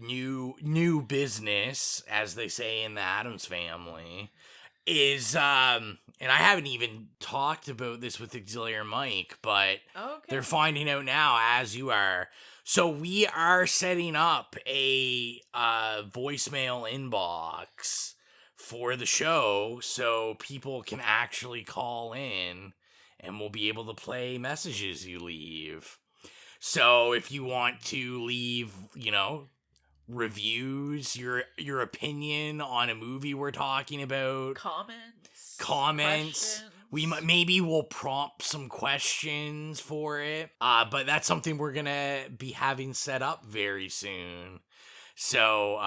K: new business, as they say in the Addams Family, is and I haven't even talked about this with Xylia or Mike, but they're finding out now as you are. So we are setting up a voicemail inbox for the show so people can actually call in and we'll be able to play messages you leave. So if you want to leave, reviews, your opinion on a movie we're talking about, comments, we'll prompt some questions for it. But that's something we're gonna be having set up very soon. So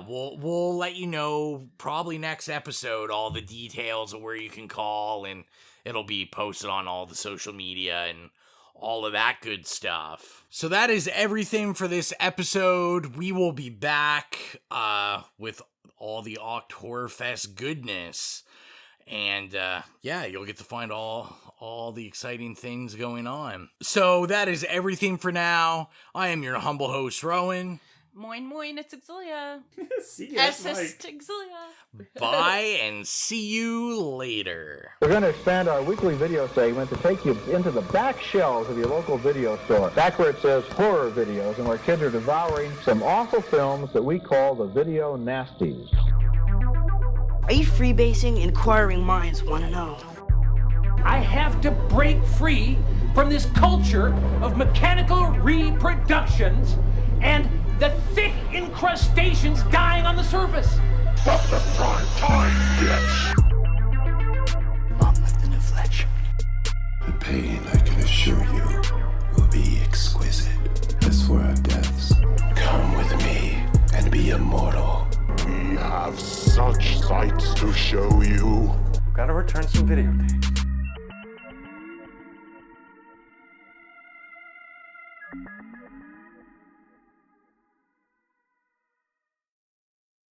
K: we'll let you know probably next episode all the details of where you can call, and it'll be posted on all the social media and all of that good stuff. So that is everything for this episode. We will be back with all the Oktoberfest goodness. And you'll get to find all the exciting things going on. So that is everything for now. I am your humble host, Rowan.
A: Moin moin, it's Xylia.
L: See ya, it's
A: Xylia.
K: Bye, and see you later.
F: We're going to expand our weekly video segment to take you into the back shelves of your local video store. Back where it says horror videos and where kids are devouring some awful films that we call the video nasties.
G: Are you freebasing? Inquiring minds want to know.
H: I have to break free from this culture of mechanical reproductions and the thick incrustations dying on the surface.
I: But the prime time, bitch!
C: On with the new Fletch.
I: The pain, I can assure you, will be exquisite. As for our deaths, come with me and be immortal. We have such sights to show you.
J: Gotta return some videotapes.